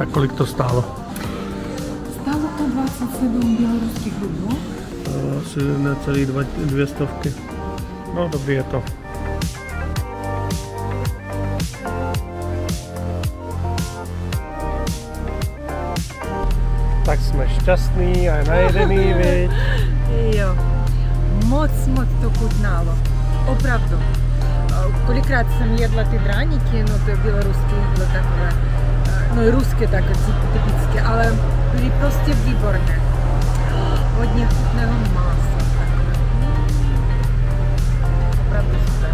Tak kolik to stálo? Stálo to 27 běloruských rublů. Asi necelý 200. No dobrý je to. Tak jsme šťastní a najedený, viď? Jo, moc to chutnalo. Opravdu. Kolikrát jsem jedla ty dráníky, no to běloruské jídlo takové, no i ruské tak typické, ale byly prostě výborné. Hodně chutného masa. Opravdu super.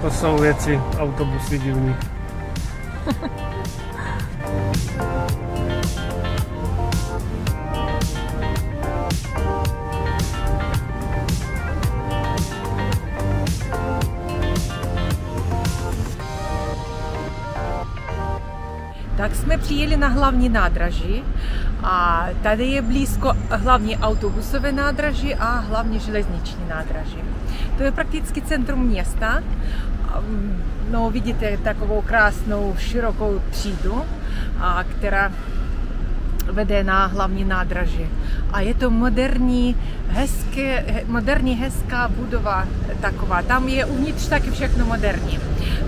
To jsou věci, autobusy divný. Tak jsme přijeli na hlavní nádraží a tady je blízko hlavní autobusové nádraží a hlavní železniční nádraží. To je prakticky centrum města. No, vidíte takovou krásnou širokou třídu, která vede na hlavní nádraží. A je to moderní, hezká budova taková. Tam je uvnitř taky všechno moderní.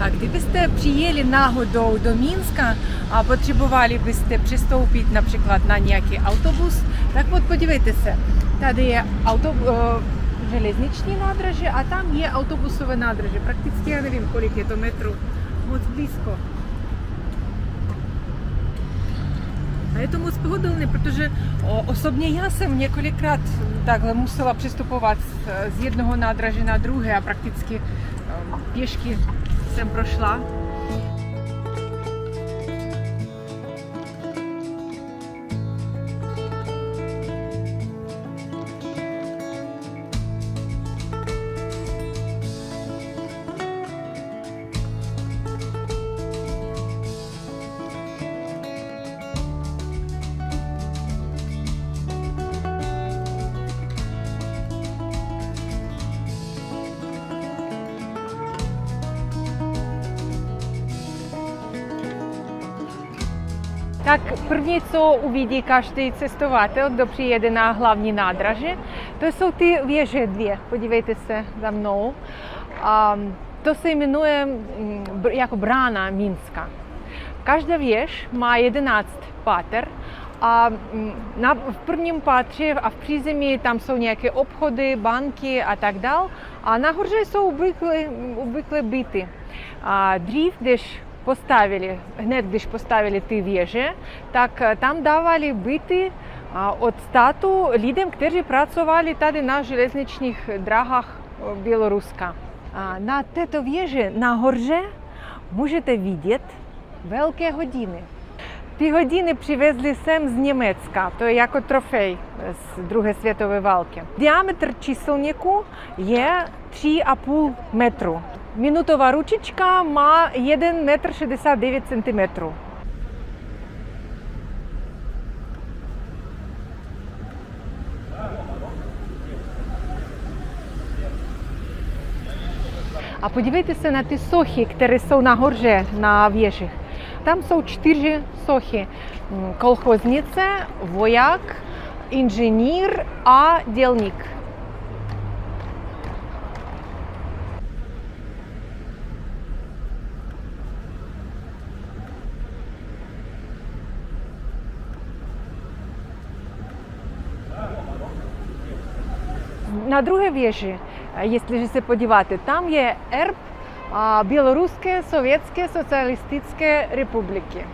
A kdybyste přijeli náhodou do Minska a potřebovali byste přistoupit například na nějaký autobus, tak вот podívejte se. Tady je železniční nádraží a tam je autobusové nádraží. Prakticky já nevím, kolik je to metrů. Moc blízko. A je to moc pohodlné, protože osobně já jsem několikrát takhle musela přistupovat z jednoho nádraží na druhé a prakticky pěšky jsem prošla. Tak první, co uvidí každý cestovatel, kdo přijede na hlavní nádraží, to jsou ty věže dvě. Podívejte se za mnou. To se jmenuje jako brána Minska. Každá věž má 11 pater a v prvním patře a v přízemí tam jsou nějaké obchody, banky a tak dále. A nahoře jsou obvykle byty. Dřív, když postavili ty věže, tak tam dávali byty od státu lidem, kteří pracovali tady na železničních drahách Běloruska. Na této věži nahoře můžete vidět velké hodiny. Ty hodiny přivezli sem z Německa, to je jako trofej z druhé světové války. Diametr číselníku je 3,5 metru. Minutová ručička má 1,69 cm. A podívejte se na ty sochy, které jsou nahoře na věžích. Tam jsou 4 sochy. Kolchoznice, voják, inženýr a dělník. на другій вежі, якщо се подивати, там є ерб Білоруської Совєтської Соціалістичної Республіки.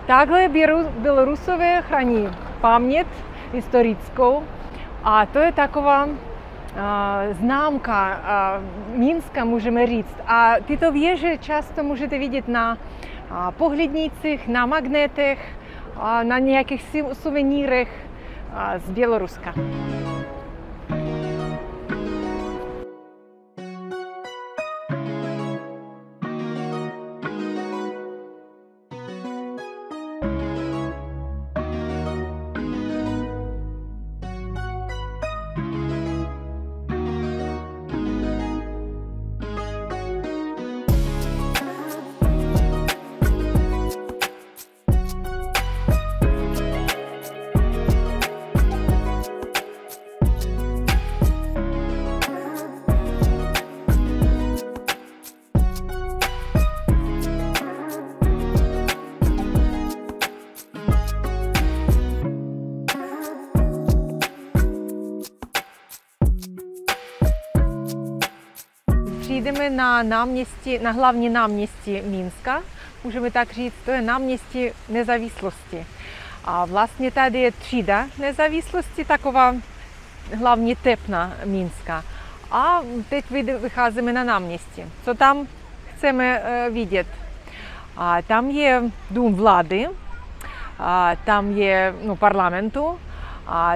Также Білорусове храні пам'ять історичну, а то є такова знамка Мінська, можемо ріць. А tyto вежі часто можете видіти на поглядницях, на магнетах, на ніяких сувенірах з Білоруска. Йдемо на главні намісті Мінська, можемо так říct, to je náměstí Nezávislosti. A vlastně tady je třída nezávislosti, taková hlavně tepna Мінська. A teď vycházíme na náměstí. Co tam chceme vidět? Tam je dům vlády, tam je parlamentu,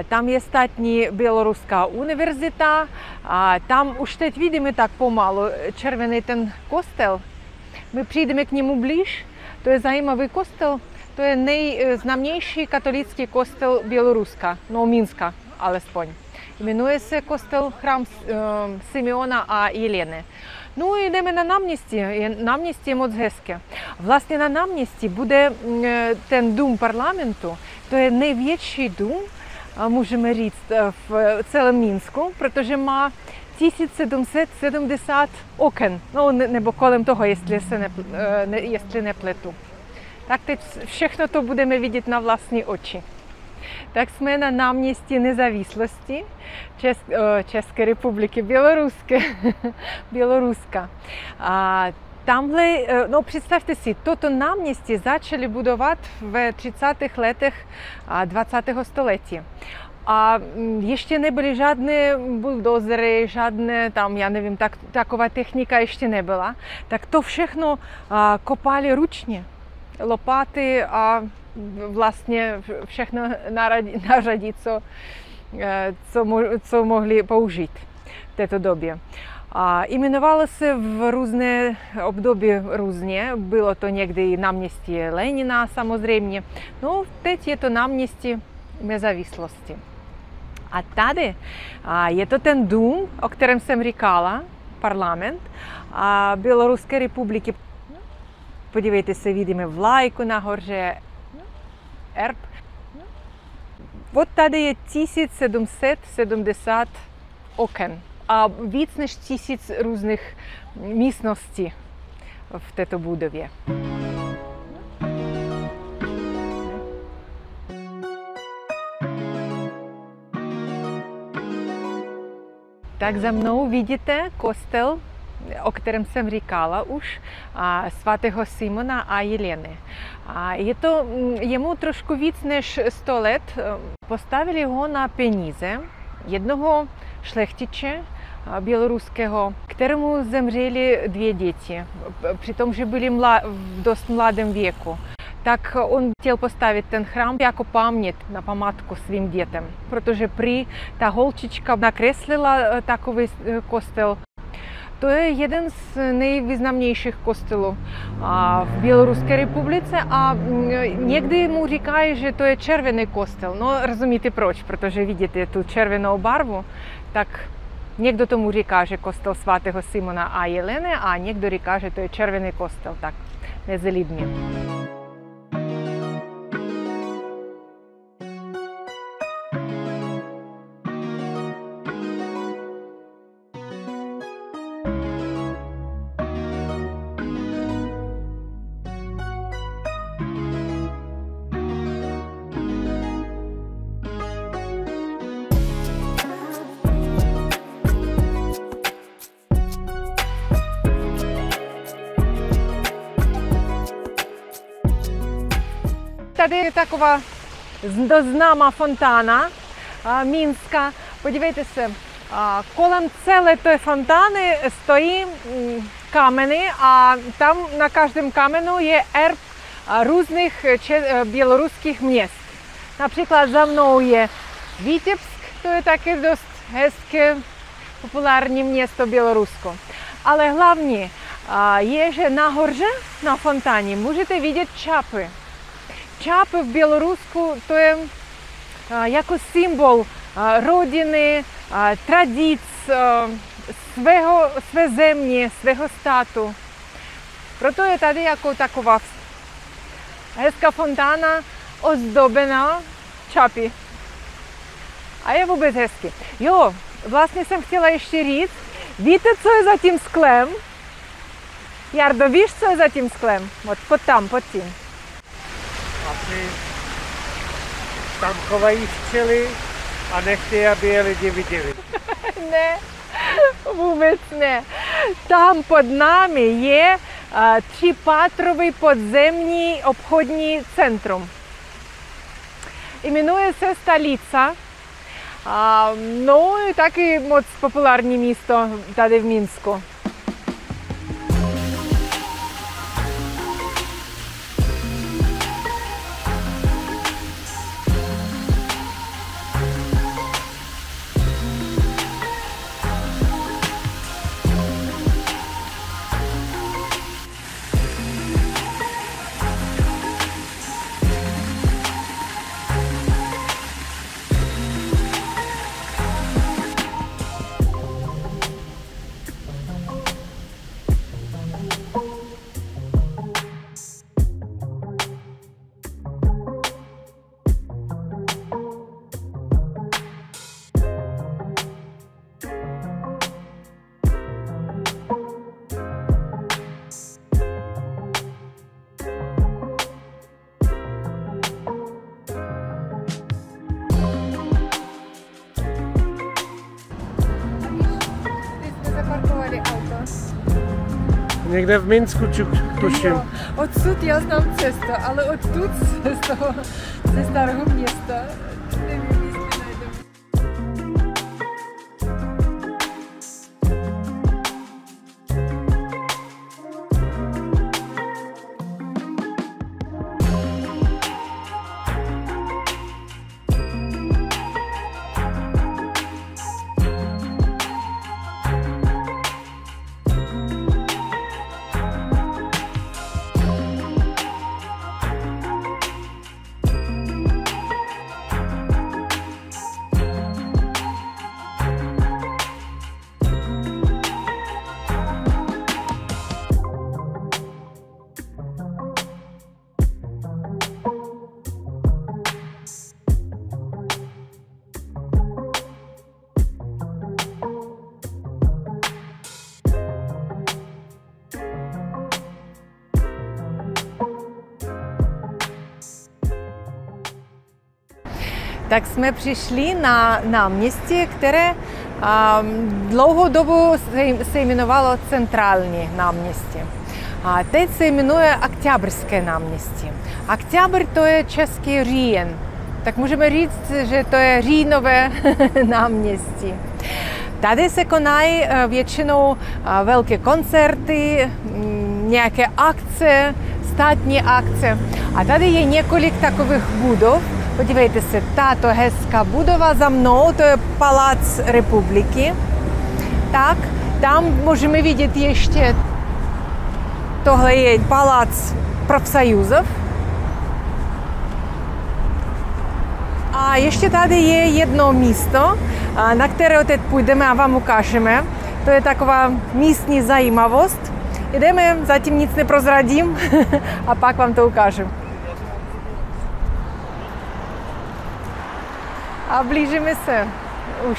там є статні Білоруська університет, там už teď vidíme tak pomalu červený ten kostel. My přijdeme k němu blíž, to je zajímavý kostel, to je nejznámější katolický kostel Běloruska, no Minska alespoň. Jmenuje se kostel Chrám Simeona a Jeleny. Ну і йдемо на náměstí. Náměstí je moc hezké. Vlastně na náměstí bude ten dům parlamentu, to je největší dům, můžeme říct, v celém Minsku, protože má 1770 oken, no nebo kolem toho, jestli nepletu. Tak teď všechno to budeme vidět na vlastní oči. Tak jsme na náměstí Nezávislosti České republiky, Běloruska. Tamhle, no představte si, toto náměstí začali budovat v 30. letech 20. století. A ještě nebyly žádné buldozery, žádné tam, já nevím, taková technika ještě nebyla. Tak to všechno kopali ručně, lopaty a vlastně všechno nařadit, co mohli použít v této době. Jmenovalo se v různé období různě, bylo to někdy i náměstí Lenina samozřejmě, no teď je to náměstí Nezávislosti. A tady je to ten dům, o kterém jsem říkala, parlament Běloruské republiky. Podívejte se, vidíme vlajku nahoře, erb. Вот tady je 1770 oken. A víc než 1000 různých místností v této budově. Tak za mnou vidíte kostel, o kterém jsem říkala už, svatého Simona a Jeleny. Jemu trošku víc než 100 let. Postavili ho na peníze jednoho šlechtiče běloruského, kterému zemřeli 2 děti, přitom, že byli v dost mladém věku. Tak on chtěl postavit ten chrám jako paměť na památku svým dětem, protože prý ta holčička nakreslila takový kostel. To je jeden z nejvýznamnějších kostelů v Běloruské republice a někdy mu říkají, že to je červený kostel. No rozumíte proč, protože vidíte tu červenou barvu, tak někdo tomu říká, že kostel svatého Simona a Jeleny a někdo říká, že to je červený kostel, tak mezi lidmi. tady je taková dost známá fontána Minska. Podívejte se, kolem celé té fontány stojí kameny a tam na každém kamenu je erb různých běloruských měst. Například za mnou je Vitebsk, to je také dost hezké, populární město Bělorusko. Ale hlavně je, že nahoře na fontáně můžete vidět čapy. Čapy v Bělorusku to je jako symbol rodiny, tradic, své země, svého státu. Proto je tady jako taková hezká fontána ozdobená čapy. A je vůbec hezky. Jo, vlastně jsem chtěla ještě říct, víte, co je za tím sklem? Jardo, víš, co je za tím sklem? Pod tím. Asi tam chovají včely a nechtějí, aby je lidi viděli. Ne, vůbec ne. Tam pod námi je třípátrový podzemní obchodní centrum. Jmenuje se Stolica. No i taky moc populární místo tady v Minsku. Někde v Minsku tuším. Odsud já znám cestu, ale odtud ze starého města nevím, jestli najdeme. Tak jsme přišli na náměstí, které dlouhou dobu se jmenovalo Centrální náměstí. A teď se jmenuje Oktябрьské náměstí. Oktyabr to je český říjen. Tak můžeme říct, že to je říjnové náměstí. Tady se konají většinou velké koncerty, nějaké akce, státní akce. A tady je několik takových budov. Podívejte se, tato hezká budova za mnou, to je Palác Republiky. Tak, tam můžeme vidět ještě, tohle je Palác профсоюзов. A ještě tady je jedno místo, na které teď půjdeme a vám ukážeme. To je taková místní zajímavost. Jdeme, zatím nic neprozradím a pak vám to ukážu. A blížíme se už.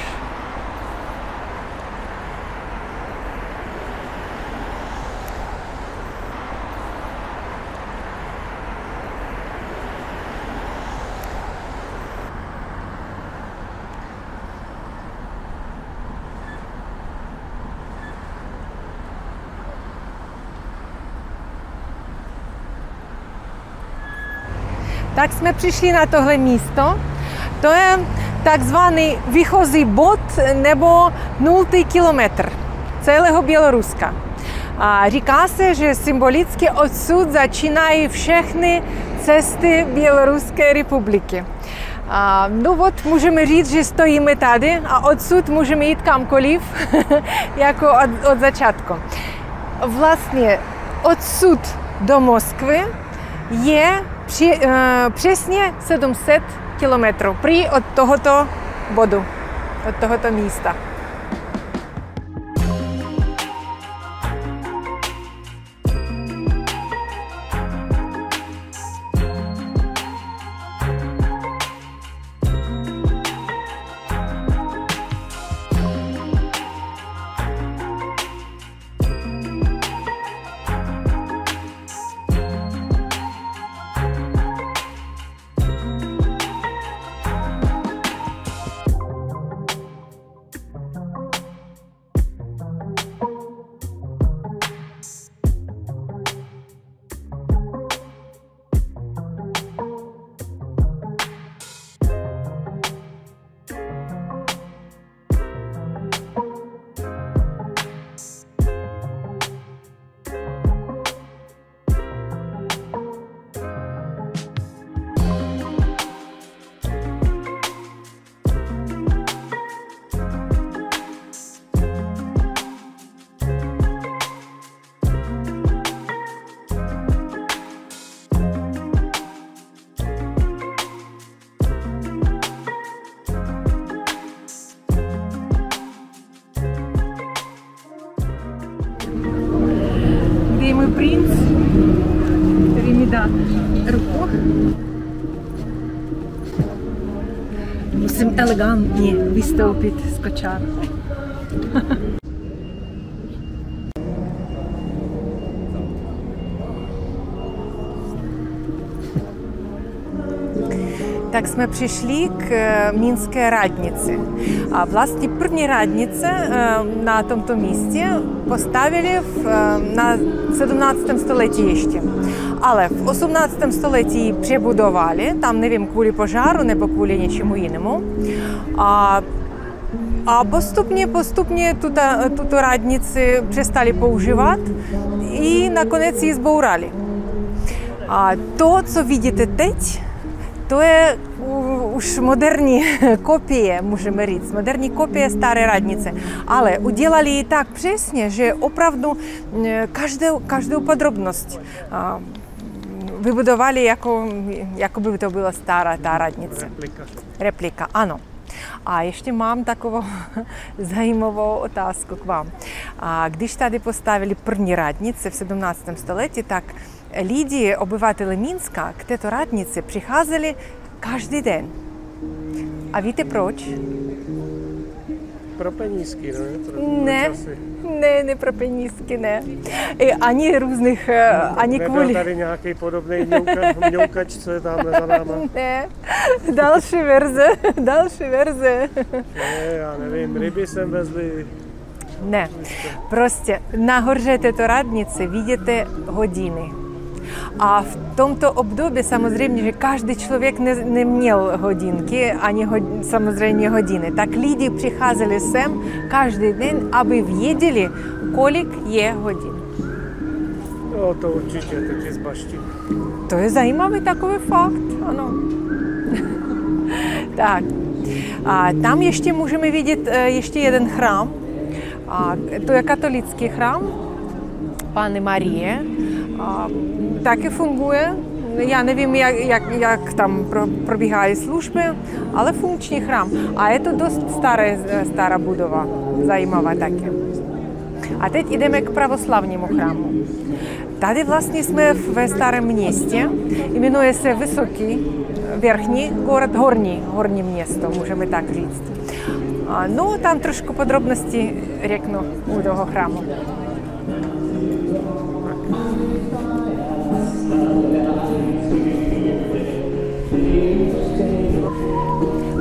Tak jsme přišli na tohle místo. To je takzvaný výchozí bod nebo 0. kilometr celého Běloruska. A říká se, že symbolicky odsud začínají všechny cesty Běloruské republiky. No вот, můžeme říct, že stojíme tady a odsud můžeme jít kamkoliv, jako od začátku. Vlastně odsud do Moskvy je přesně 700 kilometrů prý od tohoto bodu, od tohoto místa. Můj princ, který mi dá ruku. Musím elegantně vystoupit z kočáru. Tak jsme přišli k Minské radnici. A vlastně první radnice na tomto místě postavili na 17. století ještě. Ale v 18. století přebudovali, tam nevím, kvůli požáru nebo kvůli něčemu jinému. A postupně tuto radnici přestali používat i nakonec ji zbourali. A to, co vidíte teď, to je už moderní kopie, můžeme říct, moderní kopie staré radnice. Ale udělali ji tak přesně, že opravdu každou podrobnost vybudovali, jako by to byla stará ta radnice. Replika, ano. A ještě mám takovou zajímavou otázku k vám. Když tady postavili první radnice v 17. století, tak lidi, obyvatele Minska, k této radnici přicházeli každý den. A víte proč? Pro penízky, ne? Ne, pro penízky, ne. Ani různých, ani kvůli... Nebyl tady nějaký podobný mňoukač, co je tamhle za náma? Ne, další verze. Ne, já nevím, ryby sem vezli. Ne, prostě nahoře této radnice vidíte hodiny. A v tomto období samozřejmě, že každý člověk neměl hodinky, ani samozřejmě hodiny. Tak lidi přicházeli sem každý den, aby věděli, kolik je hodin. No, to určitě, teď je z baštiny. To je zajímavý takový fakt, ano. Tak, a tam ještě můžeme vidět ještě jeden chrám. A to je katolický chrám Panny Marie. Taky funguje. Já nevím, jak tam probíhají služby, ale funkční chrám. A je to dost stará budova, zajímavá taky. A teď jdeme k pravoslavnímu chrámu. Tady vlastně jsme ve starém městě, jmenuje se Vysoký, Верхний город, horní město, můžeme tak říct. No, tam trošku podrobnosti řeknu u toho chrámu.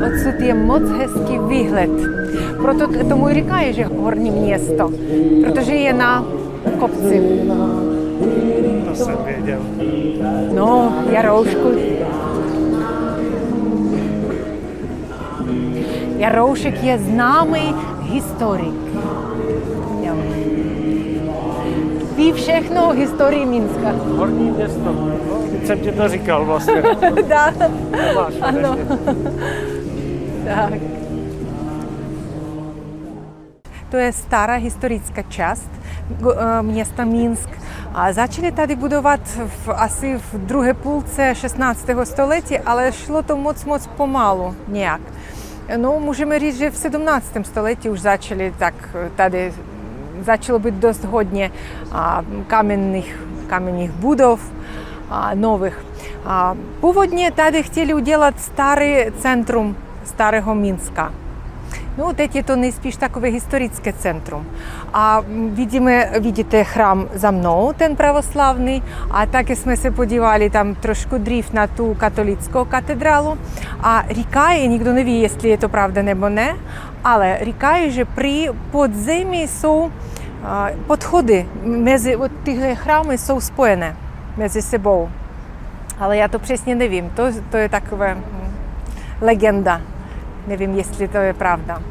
Odsud je moc hezký výhled. Proto tomu i říkají, že horní město, protože je na kopci. To jsem věděl. No, Jaroušku, Jaroušek je známý historik. Jo. Ví všechno o historii Minska. Horní město. Teď jsem ti to říkal vlastně. Dá. Máš, Ano. Tak. To je stará historická část města Minsk. A začali tady budovat asi v druhé půlce 16. století, ale šlo to moc pomalu nějak. No, můžeme říct, že v 17. století už tady začalo být dost hodně kamenných budov nových. Původně tady chtěli udělat staré centrum starého Minska. No, teď je to nejspíš takové historické centrum. A vidíte chrám za mnou, ten pravoslavný, a taky jsme se podívali tam trošku dřív na tu katolickou katedrálu. A říkají, nikdo neví, jestli je to pravda nebo ne, ale říkají, že při podzemí jsou podchody, mezi tyhle chrámy jsou spojené mezi sebou. Ale já to přesně nevím, to je taková legenda. Nevím, jestli to je pravda.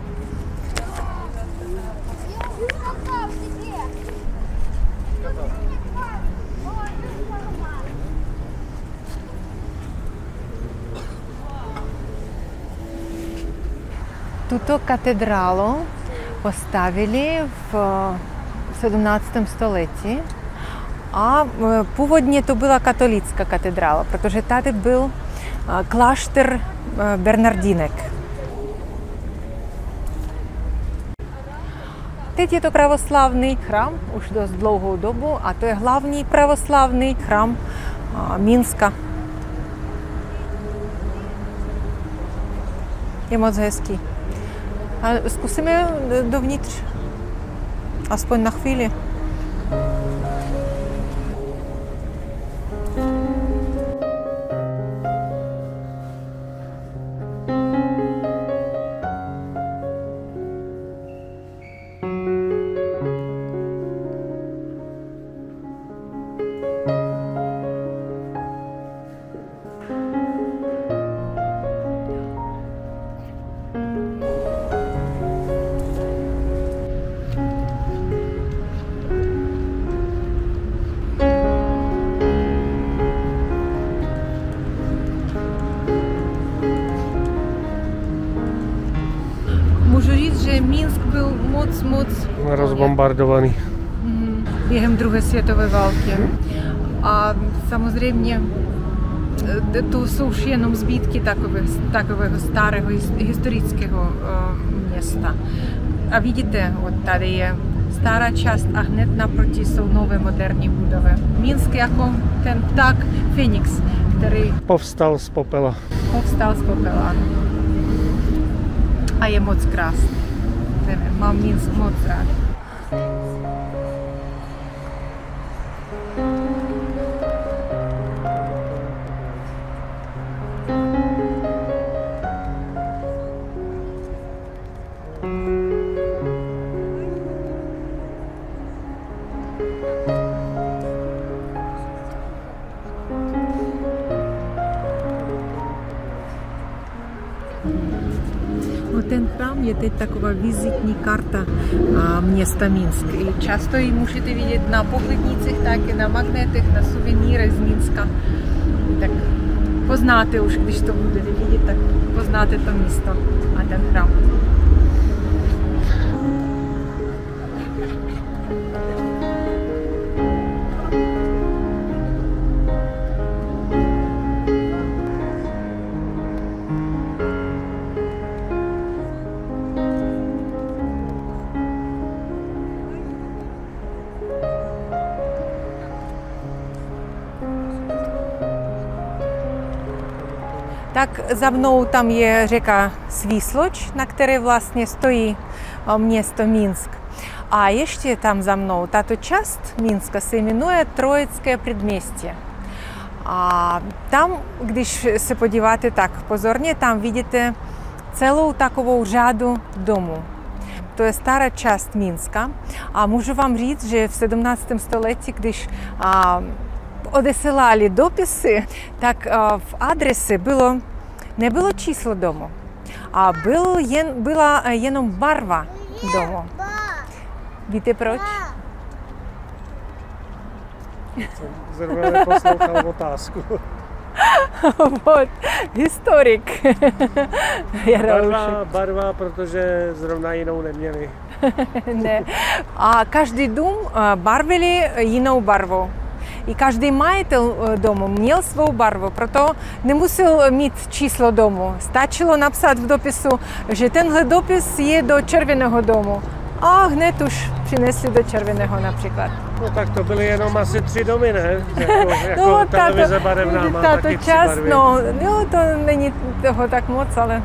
Tuto katedrálu postavili v 17. století a původně to byla katolická katedrála, protože tady byl klášter Bernardinek. Teď je to pravoslavný chrám už dost dlouhou dobu a to je hlavní pravoslavný chrám Minska. Je moc hezký. A zkusíme dovnitř, aspoň na chvíli. Můžu říct, že Minsk byl moc rozbombardovaný. Během druhé světové války. A samozřejmě to jsou už jenom zbytky takového starého historického města. A vidíte, tady je stará část a hned naproti jsou nové moderní budovy. Minsk jako ten pták Fenix, který povstal z popela. A je moc krásný. Nevím, mám Minsk moc rád. Ten chrám je teď taková vizitní karta města Minsk. I často ji můžete vidět na pohlednicích, taky na magnetech, na suvenýrech z Minska. Tak poznáte už, když to budete vidět, tak poznáte to místo a ten chrám. Tak za mnou tam je řeka Svísloč, na které vlastně stojí město Minsk. A ještě tam za mnou tato část Minska se jmenuje Trojické předměstí. A tam, když se podíváte tak pozorně, tam vidíte celou takovou řadu domů. To je stará část Minska. A můžu vám říct, že v 17. století, když odesílali dopisy, tak v adrese nebylo číslo domu, a byla jenom barva domu. Víte proč? Zrovna neposlouchal otázku. Вот, historik. Barva, protože zrovna jinou neměli. Ne. A každý dům barvili jinou barvou. I každý majitel domu měl svou barvu, proto nemusel mít číslo domu. Stačilo napsat v dopisu, že tenhle dopis je do červeného domu. A hned už přinesli do červeného například. No tak to byly jenom asi 3 domy, ne? Jako no, televize barevná má taky 3 barvy. No, to není toho tak moc, ale...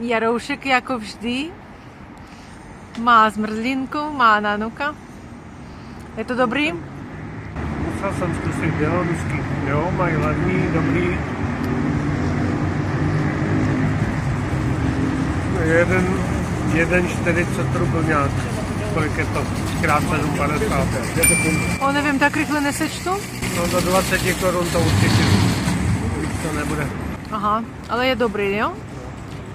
Jaroušek jako vždy má zmrzlinku, má nanuka. Je to dobrý? Musel jsem zkusit běloruský. Jo, mají levný, dobrý. 1,40 rubl nějak. Kolik je to? Krát 7,50. O, nevím, tak rychle nesečtu? No do 20 korun to určitě. Víc to nebude. Aha, ale je dobrý, jo?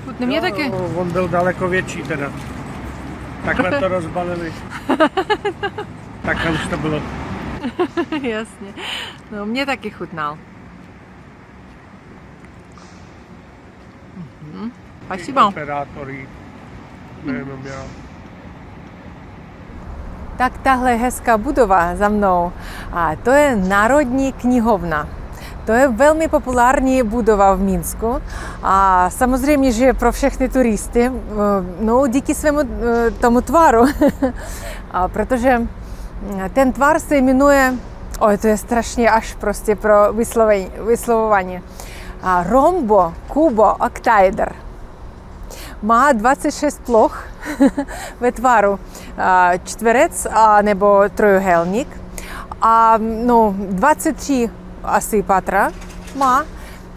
Chutný mě taky. On byl daleko větší teda. Takhle to rozbalili. Takhle už to bylo. Jasně. No, mě taky chutnal. Спасибо. Operátory. Nejenom já. Tak tahle hezká budova za mnou, a to je Národní knihovna. To je velmi populární budova v Minsku a samozřejmě, že pro všechny turisty, no díky svému tomu tvaru, protože ten tvar se jmenuje, to je strašně až prostě pro vyslovování, rombo, kubo, octaeder. Má 26 ploch ve tvaru čtverec nebo trojuhelník a 23 asi patra má.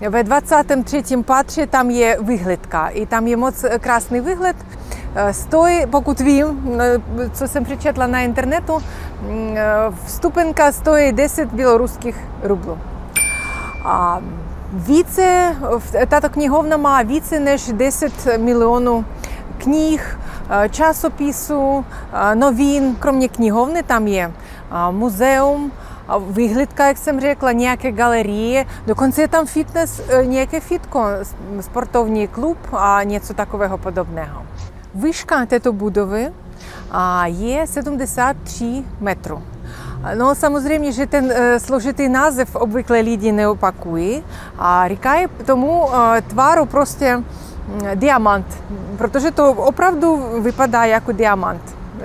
Ve 23. patře tam je výhledka i tam je moc krásný výhled. Stojí, pokud vím, co jsem přečetla na internetu, vstupenka stojí 10 běloruských rublů. A tato knihovna má více než 10 milionů knih, časopisů, novin. Kromě knihovny tam je muzeum, výhledka, jak jsem řekla, nějaké galerie, dokonce je tam fitness, nějaké fitko, sportovní klub a něco takového podobného. Výška této budovy je 73 metrů. No samozřejmě, že ten složitý název obvykle lidi neopakují a říkají tomu tvaru prostě diamant, protože to opravdu vypadá jako diamant,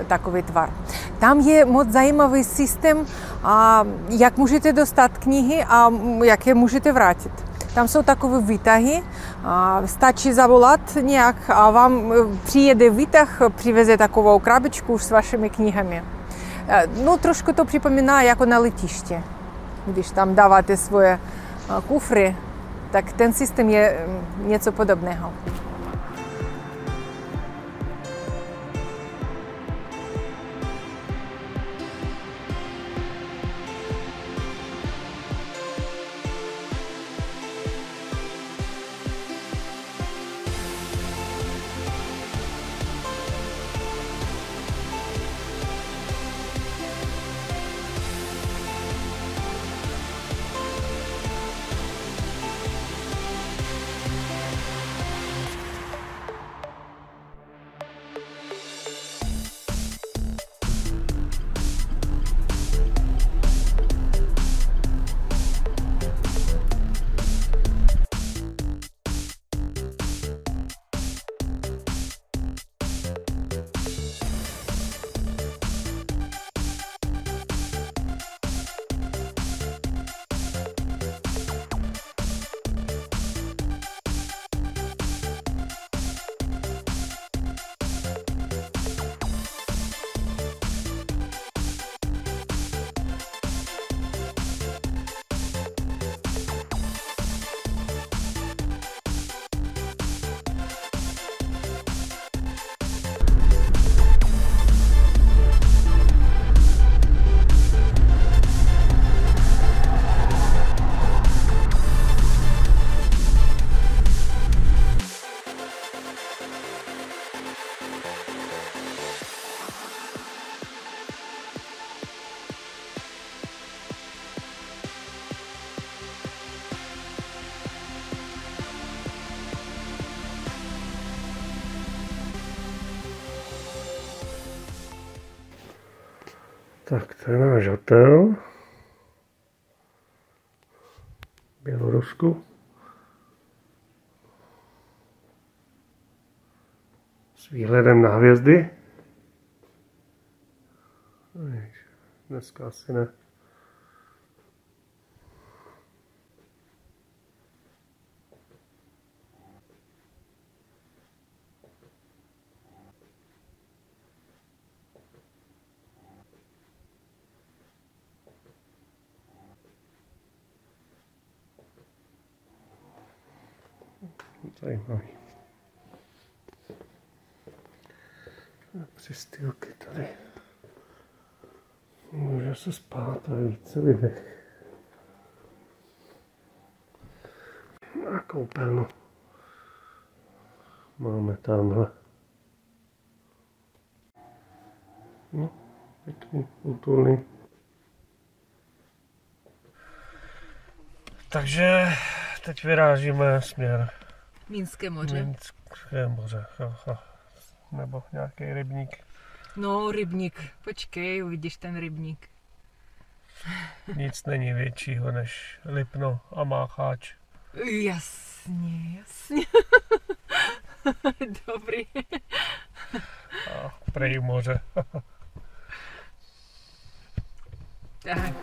takový tvar. Tam je moc zajímavý systém, jak můžete dostat knihy a jak je můžete vrátit. Tam jsou takové výtahy, stačí zavolat nějak a vám přijede výtah, přiveze takovou krabičku už s vašimi knihami. No, trošku to připomíná jako na letiště. Když tam dáváte svoje kufry, tak ten systém je něco podobného. Tak to je náš hotel v Bělorusku. S výhledem na hvězdy. Dneska asi ne. Zajímavý. Přistýlky tady. Může se spát a více vydech. A koupelnu máme tamhle. No, pěkný, útulný. Takže teď vyrážíme směr Minské moře. Minské moře. Nebo nějaký rybník. No, rybník. Počkej, uvidíš ten rybník. Nic není většího než Lipno a Mácháč. Jasně, jasně. Dobrý. A prej moře. Tak.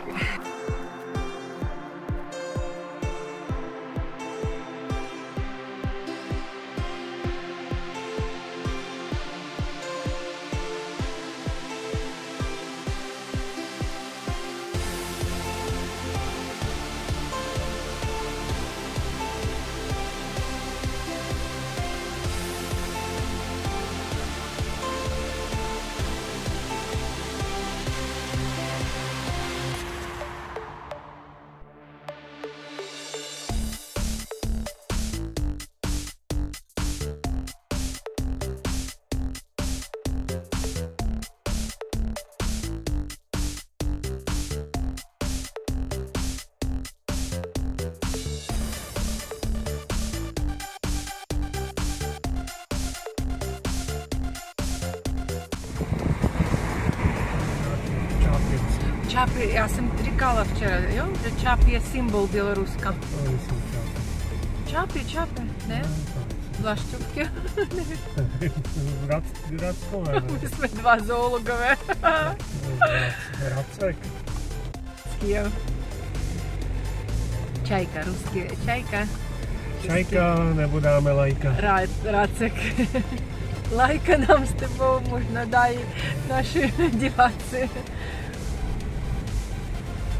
Čáp, já jsem říkala včera, jo, že čáp je symbol Běloruska. Čápy, ne? Vlašťovky. Radskové, ne? My jsme dva zoologové. Racek. Jo. Čajka, ruský čajka. Čajka, nebo dáme lajka. Racek. Lajka nám s tebou možná dají naši diváci.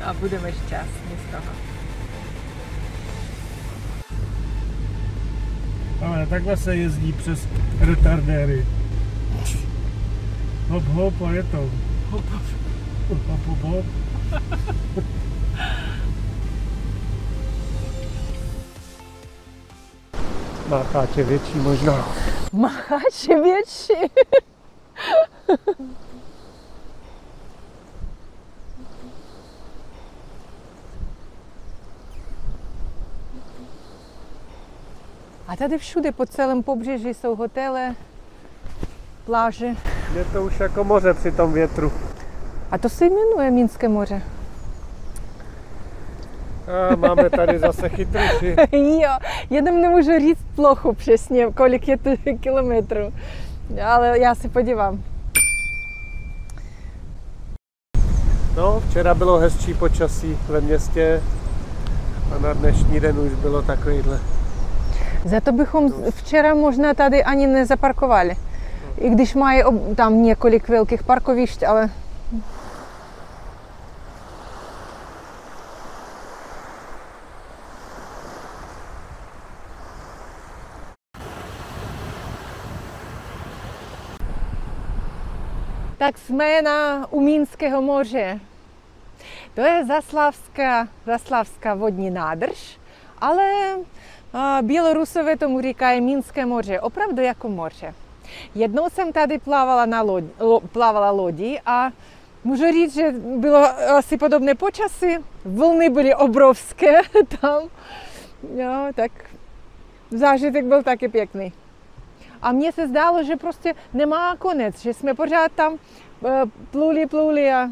A budeme šťastní z toho. Ale takhle se jezdí přes retardéry. Hop hop a je to. Hop, hop. Hop hop hop. Mácháč je větší možná. Mácháč je větší. A tady všude po celém pobřeží jsou hotely, pláže. Je to už jako moře při tom větru. A to se jmenuje Minské moře. A máme tady zase chytruši. Jo, jenom nemůžu říct plochu přesně, kolik je to kilometrů, ale já se podívám. No, včera bylo hezčí počasí ve městě a na dnešní den už bylo takovýhle. Za to bychom včera možná tady ani nezaparkovali. I když mají tam několik velkých parkovišť, ale... Tak jsme u Minského moře. To je Zaslavská vodní nádrž, ale Bělorusové tomu říkají Minské moře, opravdu jako moře. Jednou jsem tady plavala lodí a můžu říct, že bylo asi podobné počasí. Vlny byly obrovské tam. Jo, tak zážitek byl taky pěkný. A mně se zdálo, že prostě nemá konec, že jsme pořád tam pluli a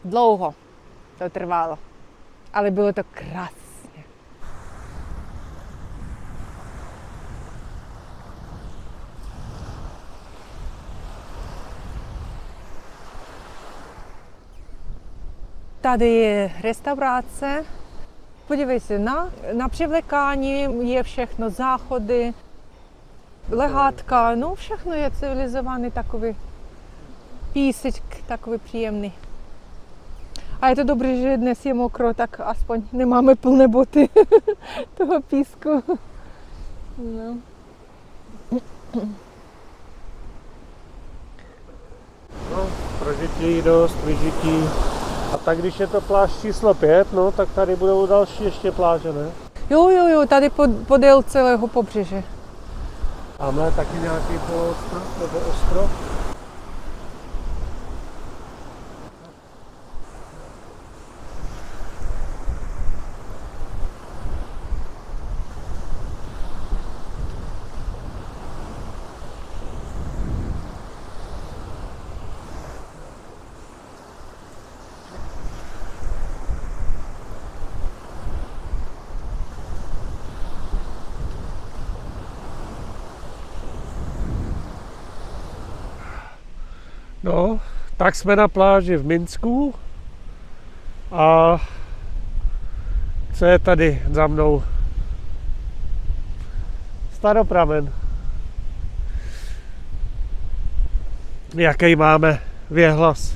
Dlouho to trvalo, ale bylo to krásné. Tady je restaurace. Podívej se, na převlékání je všechno, záchody, lehátka, no všechno je civilizovaný takový písečk, takový příjemný. A je to dobré, že dnes je mokro, tak aspoň nemáme plné boty toho písku. No. No, pro děti dost vyžití. A tak když je to pláž číslo 5, no, tak tady budou další ještě pláže, ne? Jo, tady podél celého pobřeže. Tamhle taky nějaký poloostrov nebo ostrov. No, tak jsme na pláži v Minsku a co je tady za mnou? Staropramen. Jaký máme věhlas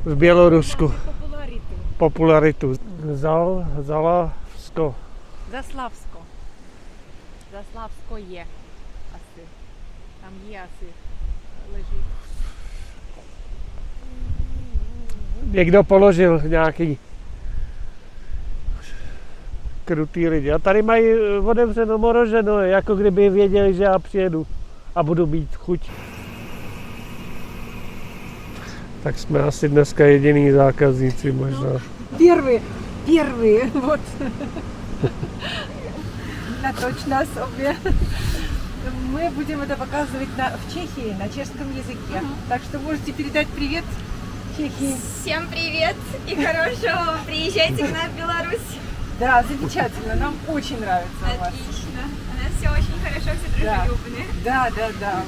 v Bělorusku? Popularitu. Zalavsko. Zaslavsko je asi. Tam je asi leží. Někdo položil nějaký krutý lidi. A tady mají otevřeno moroženo, jako kdyby věděli, že já přijedu a budu mít chuť. Tak jsme asi dneska jediný zákazníci možná. Первый, вот. Нatoč nás obě. Мы будем это показывать в Чехии на чешском языке. Так что можете передать привет Чехии. Всем привет и хорошего! Приезжайте к нам в Беларусь. Да, замечательно, нам очень нравится у вас. Отлично. У нас все очень хорошо, все дружелюбные. Да.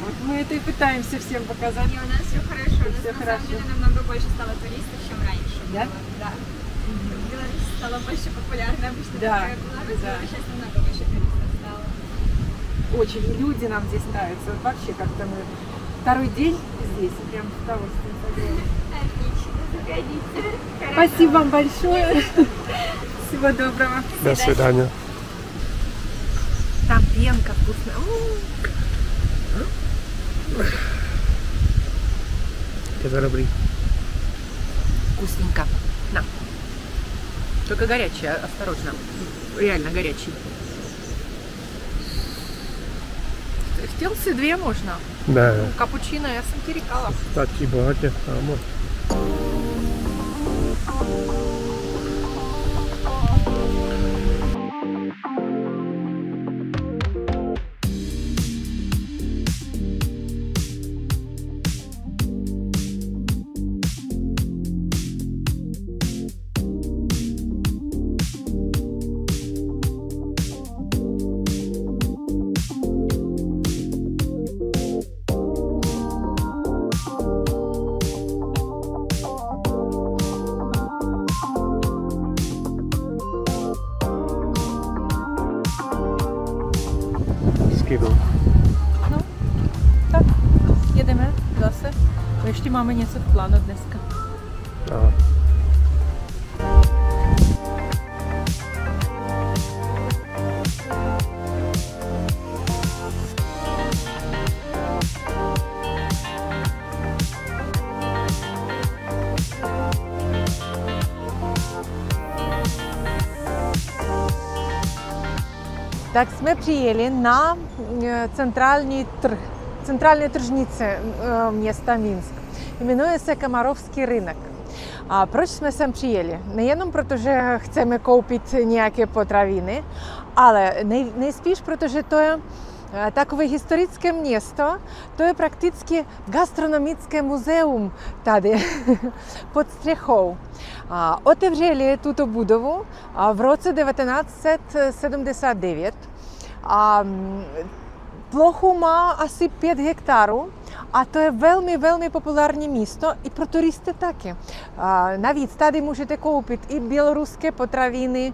Вот мы это и пытаемся всем показать. И у нас все хорошо. У нас Всё на хорошо. самом деле намного больше стало туристов, чем раньше. Да? Да. Беларусь стала больше популярна. Обычно Да, такая Беларусь, да. но сейчас намного больше туристов стало. Очень люди нам здесь нравятся. Вот вообще как-то мы второй день здесь, прям с удовольствием согрели. Отлично, заходите. Спасибо вам большое. Всего доброго. До свидания. Там пенка вкусная. Это добрый. Вкусненько. На. Только горячий, осторожно. Реально горячий. Хотел си две можно. Ne, Капучино я сам терекала. stačí bohatě, kámo. Skinu. No, tak jedeme zase. Ještě máme něco v plánu dneska. Aha. Tak jsme přijeli na центральной тržnice města Minsk. Jmenuje se Kamarovský rynek. A proč jsme sem přijeli? Nejenom protože chceme koupit nějaké potraviny, ale nejspíš protože to je такое историческое место, то je prakticky gastronomické muzeum tady pod střechou. Otevřeli tuto budovu v roce 1979 a plochu má asi 5 hektarů a to je velmi, velmi populární místo i pro turisty taky. Navíc tady můžete koupit i běloruské potraviny,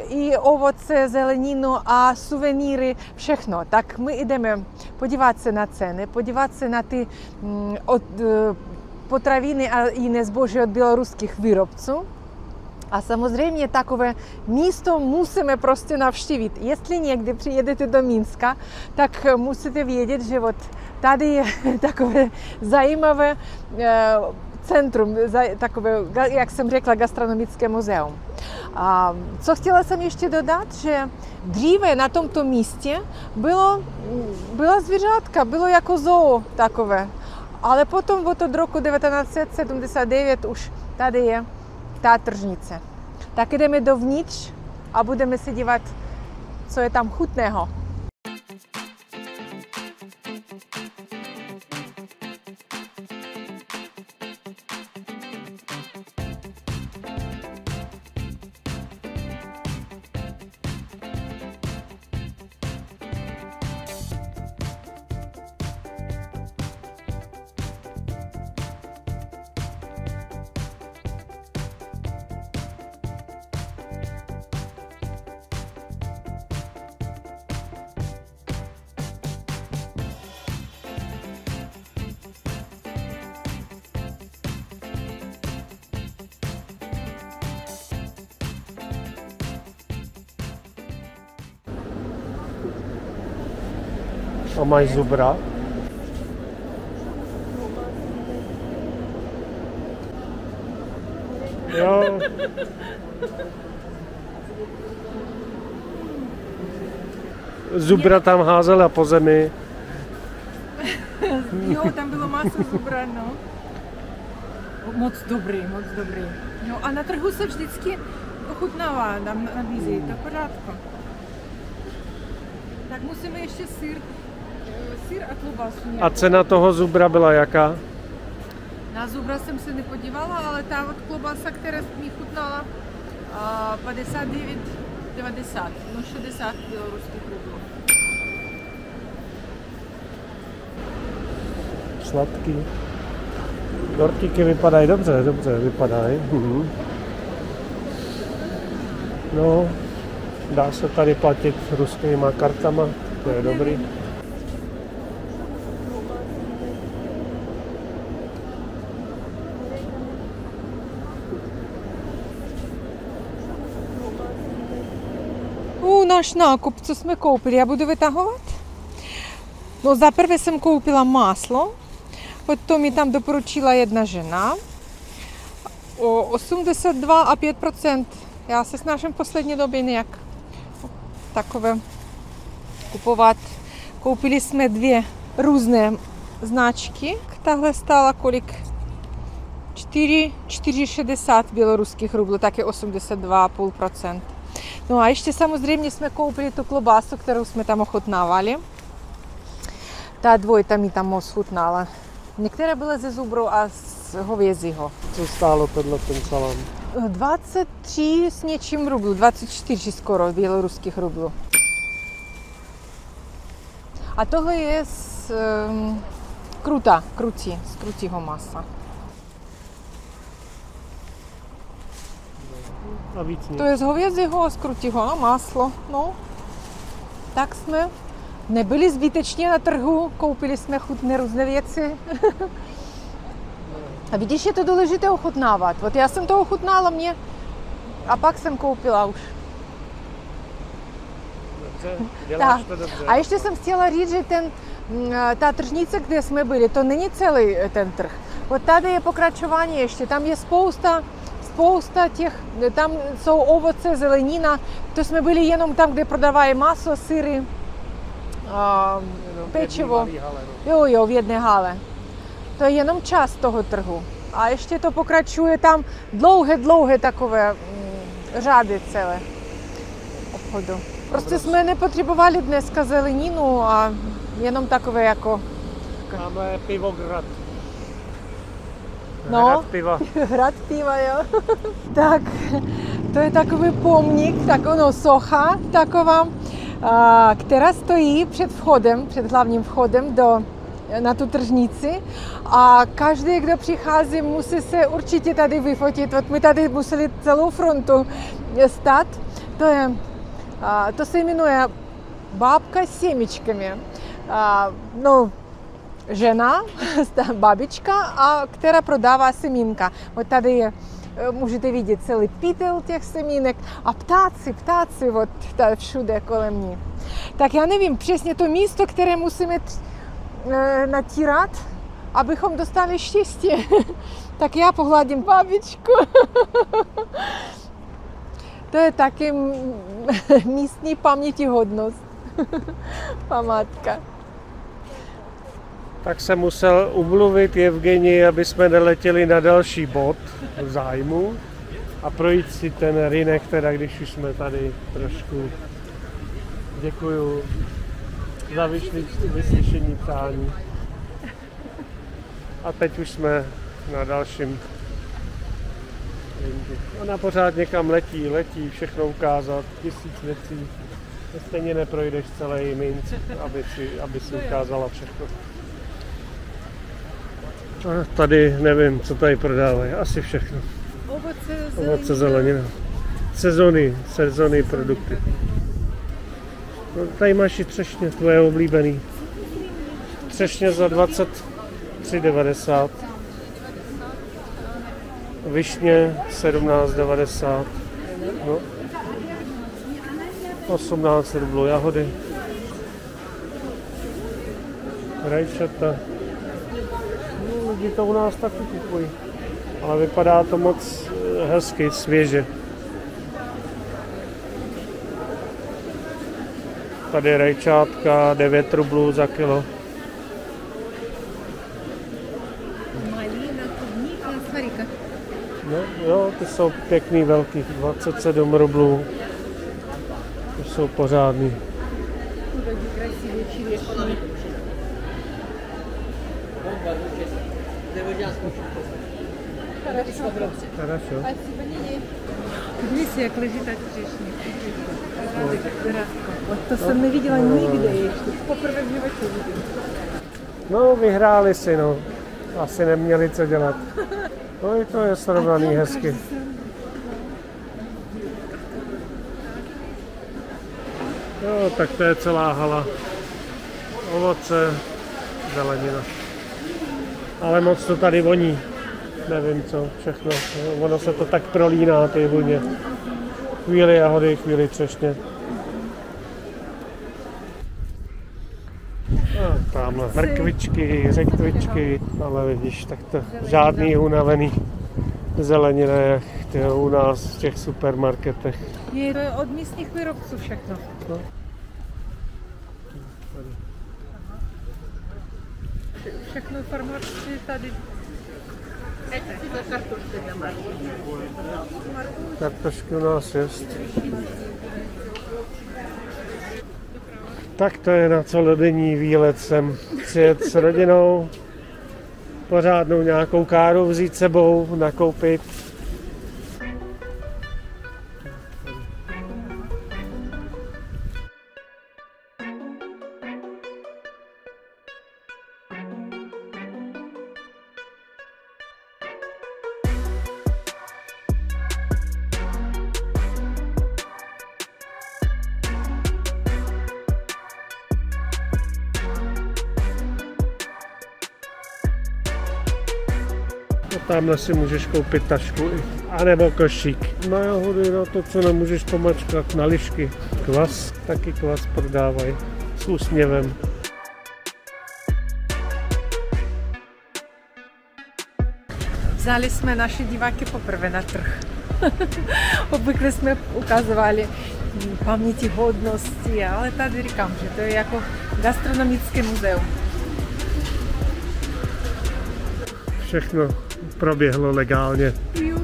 i ovoce, zeleninu a suvenýry, všechno. Tak my jdeme podívat se na ceny, podívat se na ty potraviny a jiné zboží od běloruských výrobců. A samozřejmě takové místo musíme prostě navštívit. Jestli někdy přijedete do Minska, tak musíte vědět, že tady je takové zajímavé centrum, takové, jak jsem řekla, gastronomické muzeum. A co chtěla jsem ještě dodat, že dříve na tomto místě byla zvířátka, bylo jako zoo takové. Ale potom od roku 1979 už tady je ta tržnice. Tak jdeme dovnitř a budeme se dívat, co je tam chutného. A mají zubra. Jo. Zubra tam házela po zemi. Jo, tam bylo maso zubra, no. Moc dobrý, moc dobrý. No a na trhu se vždycky ochutnává, nám nabízí, to v pořádku. Tak musíme ještě syr a klobasu. A cena toho zubra byla jaká? Na zubra jsem se nepodívala, ale ta od klobasa, která mi chutnala, 59,90, no 60 běloruských rublů. Sladký. Dortíky vypadají dobře vypadají. No, dá se tady platit ruskýma kartama, to je dobrý. Náš nákup, co jsme koupili, já budu vytahovat. No za prvé jsem koupila máslo, potom mi tam doporučila jedna žena o 82,5%. Já se snažím v poslední době nějak takové kupovat. Koupili jsme 2 různé značky. Tahle stála kolik? 4,60 běloruských rublů, také 82,5%. No a ještě samozřejmě jsme koupili tu klobásu, kterou jsme tam ochutnávali. Ta dvojita mi tam moc chutnala. Některé byly ze zubru a z hovězího. Co stálo tohle ten salám? 23 s něčím rublů, 24 skoro běloruských rublů. A tohle je z krutího masa. A víc nic. To je z hovězího a z krutího a maslo. No. Tak jsme nebyli zbytečně na trhu, koupili jsme chutné různé věci. A vidíš, je to důležité ochutnávat. Вот já jsem to ochutnala mě a pak jsem koupila už. Dobře, děláš to dobře. A ještě jsem chtěla říct, že ta tržnice, kde jsme byli, to není celý ten trh. Вот tady je pokračování ještě, tam je spousta těch, tam jsou ovoce, zelenina, to jsme byli jenom tam, kde prodávají maso, syry, pečivo. Jo, v jedné hale. To je jenom část toho trhu. A ještě to pokračuje tam dlouhé takové řády celé obchodu. Prostě jsme nepotřebovali dneska zeleninu a jenom takové jako... Máme pivograd. No, Hrad piva. Hrad piva, jo. Tak, to je takový pomník, socha taková, která stojí před vchodem, před hlavním vchodem na tu tržnici. A každý, kdo přichází, musí se určitě tady vyfotit. My tady museli celou frontu stát. To se jmenuje Bábka s semičkami. Žena, babička, která prodává semínka. Tady můžete vidět celý pytel těch semínek a ptáci tady všude kolem ní. Tak já nevím přesně to místo, které musíme natírat, abychom dostali štěstí. Tak já pohladím babičku. To je taky místní pamětihodnost. Památka. Tak jsem musel umluvit Evgenii, aby jsme neletěli na další bod v zájmu a projít si ten rynek, teda když už jsme tady trošku. Děkuju za vyslyšení přání. A teď už jsme na dalším rynku. Ona pořád někam letí, všechno ukázat, 1000 věcí. Stejně neprojdeš celý Minsk, aby si ukázala všechno. A tady nevím, co tady prodávají, asi všechno. Ovoce, zelenina. Sezony produkty. No, tady máš i třešně, tvoje oblíbený. Třešně za 23,90. Višně 17,90. No. 18 rublů jahody. Rajčata. No, lidi to u nás taky kupují. Ale vypadá to moc hezky, svěže. Tady rajčátka 9 rublů za kilo. No, jo, ty jsou pěkný, velký, 27 rublů. To jsou pořádný. Хорошо. Dívej si, jak leží ta třešně. To jsem neviděla nikde ještě. Poprvé v životě vidím. No, vyhráli si, no. Asi neměli co dělat. No i to je srovnaný hezky. Jo, tak to je celá hala. Ovoce, zelenina. Ale moc to tady voní. Nevím co, všechno. Ono se to tak prolíná, ty vůně. Chvíli jahody, chvíli třešně. A tamhle mrkvičky, řektvičky, ale vidíš, tak to žádný unavený zelenina, jak u nás v těch supermarketech. Je to od místních výrobců všechno. No. Všechno farmářství tady. Kartošky u nás jest. Tak to je na celodenní výlet sem přijet s rodinou, pořádnou nějakou káru vzít sebou, nakoupit. Tamhle si můžeš koupit tašku, anebo košík. No jahody, no to, co nemůžeš pomačkat, na lišky. Kvas, taky kvas prodávají s úsměvem. Vzali jsme naše diváky poprvé na trh. Obvykle jsme ukazovali pamětihodnosti, ale tady říkám, že to je jako gastronomické muzeum. Všechno proběhlo legálně. Jo.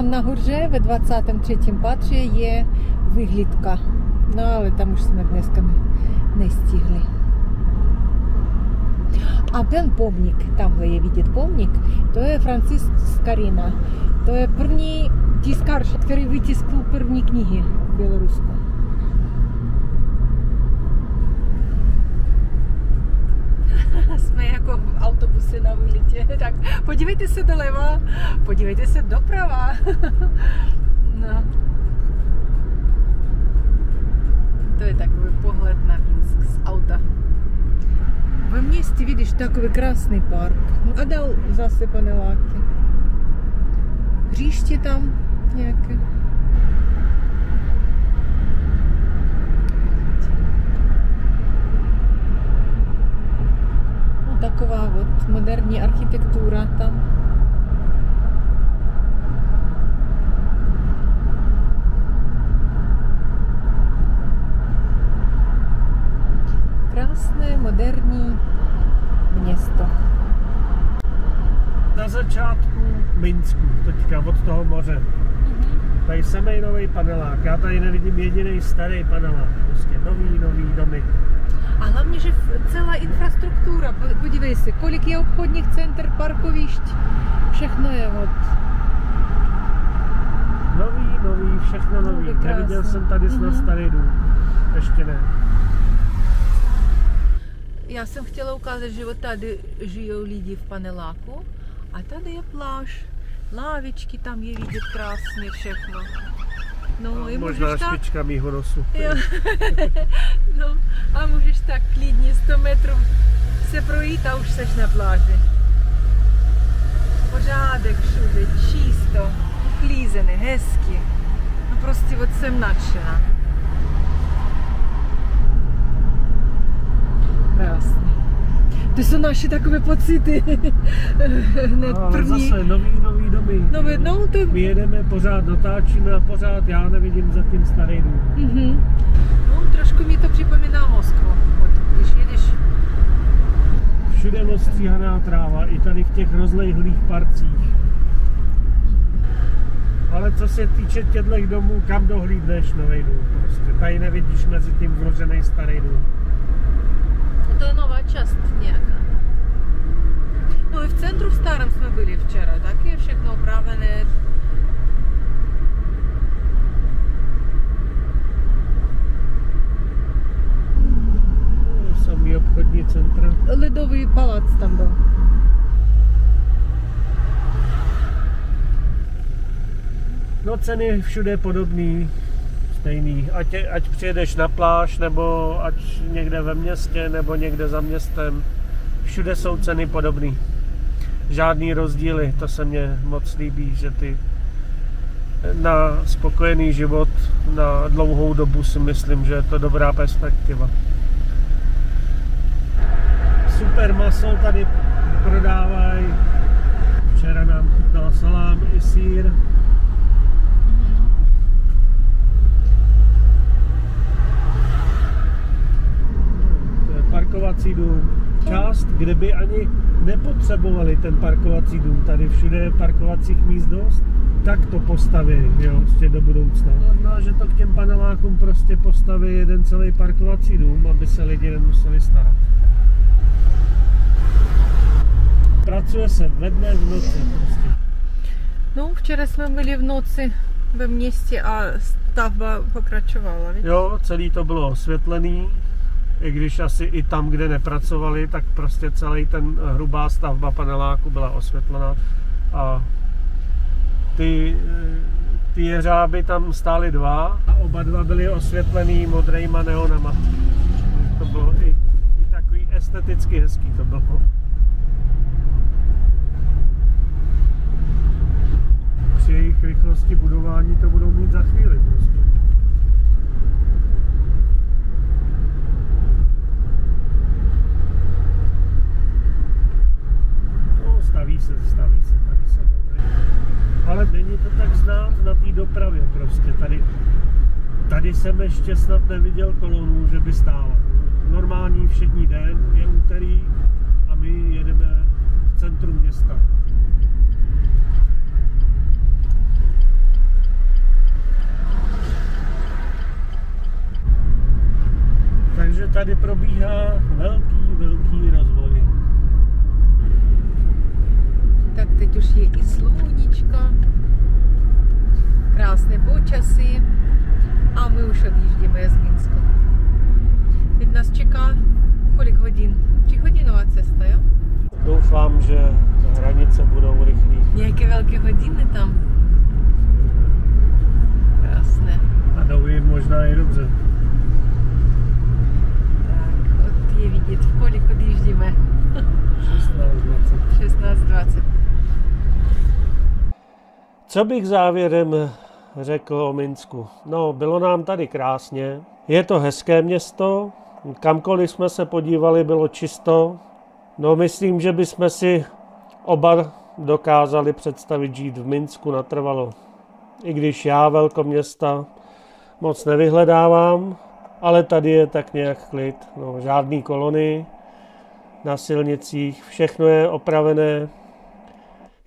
Там nahoře ve 23. patře je vyhlídka. No ale tam už jsme dneska nestihli. A ten pomník, tamhle je vidět pomník, to je František Skorina. To je první tiskař, který vytiskl první knihy v Bělorusku. Jsme jako v autobuse na výletě, tak podívejte se doleva, podívejte se doprava. No. To je takový pohled na Minsk z auta. Ve městě vidíš takový krásný park. No a dál zase paneláky. Hřiště tam nějaké. No taková вот moderní architektura tam. Krásné, moderní město. Na začátku Minsku, teďka od toho moře. Tady samej nový panelák. Já tady nevidím jediný starý panelák. Prostě nový domy. A hlavně, že celá infrastruktura, podívej se, kolik je obchodních center, parkovišť, všechno je od... Nový, všechno nový. Neviděl jsem tady snad starý dům. Ještě ne. Já jsem chtěla ukázat, že tady žijou lidi v paneláku a tady je pláž. Lávičky, tam je vidět krásně všechno. No, a možná špička mýho nosu. No, a můžeš tak klidně 100 metrů se projít a už seš na pláži. Pořádek všude, čisto, uklízené, hezky. No prostě jsem nadšená. Krásně. To jsou naše takové pocity. Hned ale první. Zase nový domy. My jedeme, pořád natáčíme a pořád já nevidím za tím starý dům. No, trošku mi to připomíná Moskvu, když jedeš. Všude ostříhaná tráva, i tady v těch rozlehlých parcích. Ale co se týče těchto domů, kam dohlídneš nový dům? Prostě tady nevidíš mezi tím vložený starý dům. To je nová část nějaká. No i v centru v starém jsme byli včera, tak je všechno opravené. Samý obchodní centra. Ledový palác tam byl. No ceny všude podobný, stejný. Ať přijedeš na pláž, nebo ať někde ve městě, nebo někde za městem. Všude jsou ceny podobný. Žádný rozdíly, to se mně moc líbí, že ty na spokojený život, na dlouhou dobu si myslím, že je to dobrá perspektiva. Super maso tady prodávají. Včera nám chutnal salám i sýr. To je parkovací dům. Část, kde by ani nepotřebovali ten parkovací dům. Tady všude je parkovacích míst dost. Tak to postaví, jo, ještě do budoucna. No, že to k těm panelákům prostě postaví jeden celý parkovací dům, aby se lidi nemuseli starat. Pracuje se ve dne, v noci prostě. No, včera jsme byli v noci ve městě a stavba pokračovala, víš? Jo, celý to bylo osvětlený, i když asi i tam, kde nepracovali, tak prostě celý ten hrubá stavba paneláku byla osvětlena a ty jeřáby tam stály dva a oba dva byly osvětlený modrejma neonama. To bylo i takový esteticky hezký to bylo. Při jejich rychlosti budování to budou mít za chvíli prostě. No, staví se tady samozřejmě. Ale není to tak znát na té dopravě prostě. Tady jsem ještě snad neviděl kolonu, že by stála. Normální všední den, je úterý a my jedeme v centru města. nějaké hodiny tam. Krásné. A doví možná i dobře. Tak, od je vidět, v kolik odjíždíme. 16:20. 16:20. Co bych závěrem řekl o Minsku? No, bylo nám tady krásně. Je to hezké město, kamkoliv jsme se podívali, bylo čisto. No, myslím, že bychom si oba dokázali představit žít v Minsku natrvalo. I když já velkoměsta moc nevyhledávám, ale tady je tak nějak klid. No, žádný kolony na silnicích, všechno je opravené,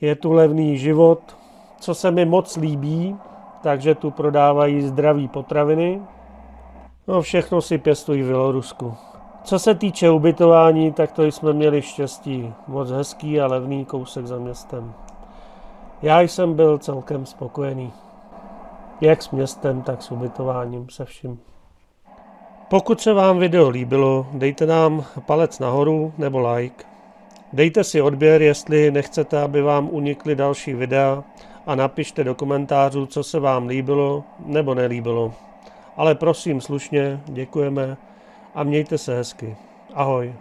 je tu levný život, co se mi moc líbí, takže tu prodávají zdraví potraviny. No, všechno si pěstují v Bělorusku. Co se týče ubytování, tak to jsme měli štěstí. Moc hezký a levný kousek za městem. Já jsem byl celkem spokojený. Jak s městem, tak s ubytováním, se vším. Pokud se vám video líbilo, dejte nám palec nahoru nebo like. Dejte si odběr, jestli nechcete, aby vám unikly další videa, a napište do komentářů, co se vám líbilo nebo nelíbilo. Ale prosím slušně, děkujeme a mějte se hezky. Ahoj.